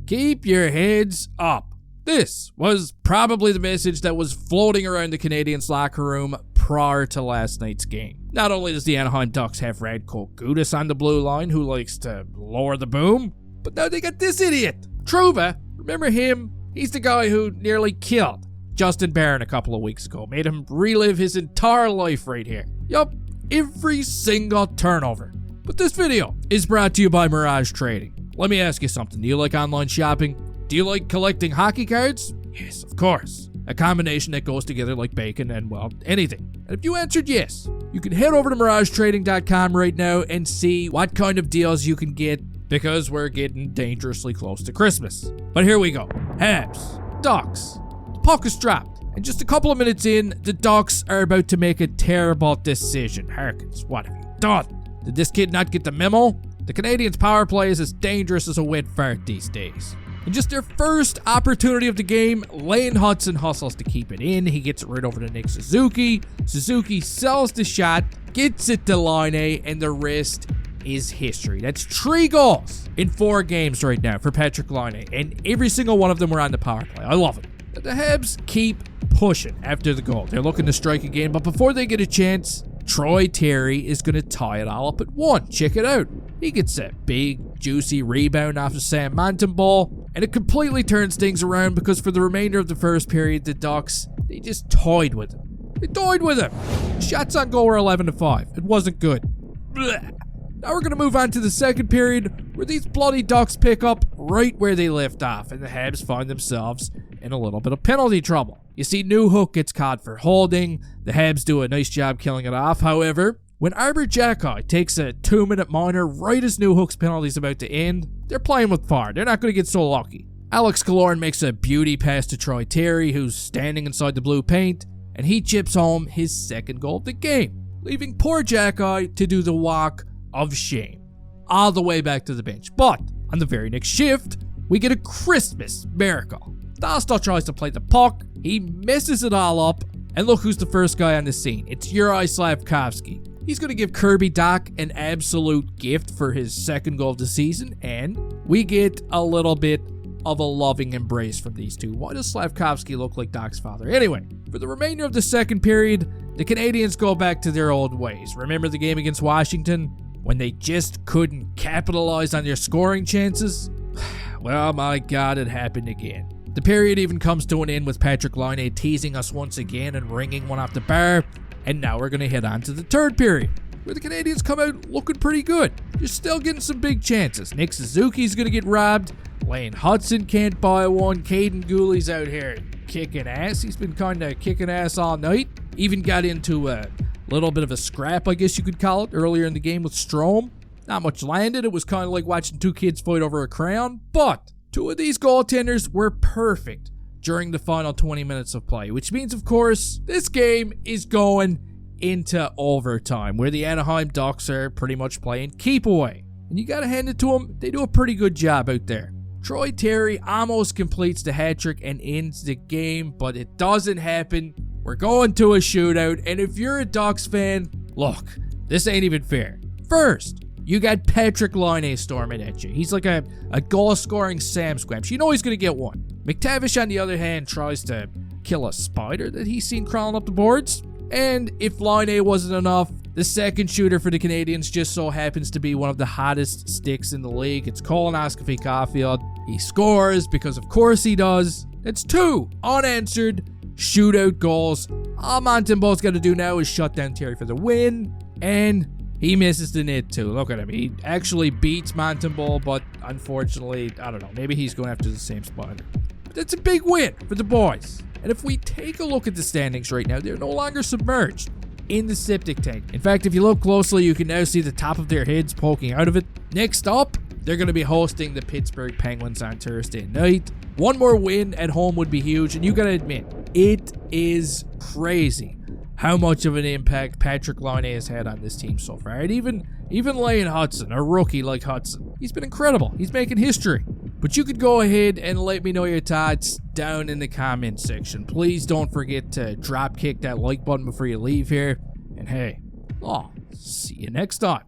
Keep your heads up. This was probably the message that was floating around the Canadiens locker room prior to last night's game. Not only does the Anaheim Ducks have Radko Gudas on the blue line who likes to lower the boom, but now they got this idiot. Trouba, remember him? He's the guy who nearly killed Justin Barron a couple of weeks ago. Made him relive his entire life right here. Yup, every single turnover. But this video is brought to you by Miraj Trading. Let me ask you something. Do you like online shopping? Do you like collecting hockey cards? Yes, of course. A combination that goes together like bacon and, well, anything. And if you answered yes, you can head over to MirageTrading.com right now and see what kind of deals you can get, because we're getting dangerously close to Christmas. But here we go. Habs, Ducks. The puck is dropped. And just a couple of minutes in, the Ducks are about to make a terrible decision. Harkins, what have you done? Did this kid not get the memo? The Canadiens' power play is as dangerous as a wet fart these days. In just their first opportunity of the game, Lane Hudson hustles to keep it in. He gets it right over to Nick Suzuki. Suzuki sells the shot, gets it to Laine, and the rest is history. That's 3 goals in 4 games right now for Patrik Laine, and every single one of them were on the power play. I love it. The Habs keep pushing after the goal. They're looking to strike again, but before they get a chance, Troy Terry is going to tie it all up at 1. Check it out. He gets a big, juicy rebound off of Sam Manton ball, and it completely turns things around because for the remainder of the first period, the Ducks, they just toyed with him. They toyed with him. Shots on goal were 11-5. It wasn't good. Blech. Now we're going to move on to the second period, where these bloody Ducks pick up right where they left off, and the Habs find themselves in a little bit of penalty trouble. You see, Newhook gets caught for holding. The Habs do a nice job killing it off. However, when Arbor Xhekaj takes a 2-minute minor right as Newhook's penalty is about to end, they're playing with fire. They're not going to get so lucky. Alex Killorn makes a beauty pass to Troy Terry, who's standing inside the blue paint, and he chips home his second goal of the game, leaving poor Xhekaj to do the walk of shame all the way back to the bench. But on the very next shift, we get a Christmas miracle. Dostal tries to play the puck, he messes it all up, and look who's the first guy on the scene. It's Juraj Slafkovsky. He's going to give Kirby Dach an absolute gift for his second goal of the season, and we get a little bit of a loving embrace from these two. Why does Slafkovsky look like Dach's father? Anyway, for the remainder of the second period, the Canadiens go back to their old ways. Remember the game against Washington, when they just couldn't capitalize on their scoring chances? Well, my God, it happened again. The period even comes to an end with Patrik Laine teasing us once again and ringing one off the bar. And now we're going to head on to the third period, where the Canadiens come out looking pretty good. You're still getting some big chances. Nick Suzuki's going to get robbed. Lane Hudson can't buy one. Caden Gooley's out here kicking ass. He's been kind of kicking ass all night. Even got into a little bit of a scrap, I guess you could call it, earlier in the game with Strome. Not much landed. It was kind of like watching 2 kids fight over a crown. But 2 of these goaltenders were perfect during the final 20 minutes of play, which means, of course, this game is going into overtime, where the Anaheim Ducks are pretty much playing keep away. And you gotta hand it to them, they do a pretty good job out there. Troy Terry almost completes the hat trick and ends the game, but it doesn't happen. We're going to a shootout, and if you're a Ducks fan, look, this ain't even fair. First, you got Patrik Laine storming at you. He's like a goal-scoring Sam Squamch. You know he's going to get one. McTavish, on the other hand, tries to kill a spider that he's seen crawling up the boards. And if Laine wasn't enough, the second shooter for the Canadiens just so happens to be one of the hottest sticks in the league. It's Colonoscopy Caulfield. He scores because of course he does. It's 2 unanswered shootout goals. All Montembeau's got to do now is shut down Terry for the win. And he misses the net too. Look at him. He actually beats Montembeau, but unfortunately, I don't know, maybe he's going after the same spider. But that's a big win for the boys. And if we take a look at the standings right now, they're no longer submerged in the septic tank. In fact, if you look closely, you can now see the top of their heads poking out of it. Next up, they're going to be hosting the Pittsburgh Penguins on Thursday night. One more win at home would be huge, and you got to admit, it is crazy how much of an impact Patrik Laine has had on this team so far. And even Lane Hudson, a rookie like Hudson, he's been incredible. He's making history. But you could go ahead and let me know your thoughts down in the comment section. Please don't forget to drop kick that like button before you leave here. And hey, I'll see you next time.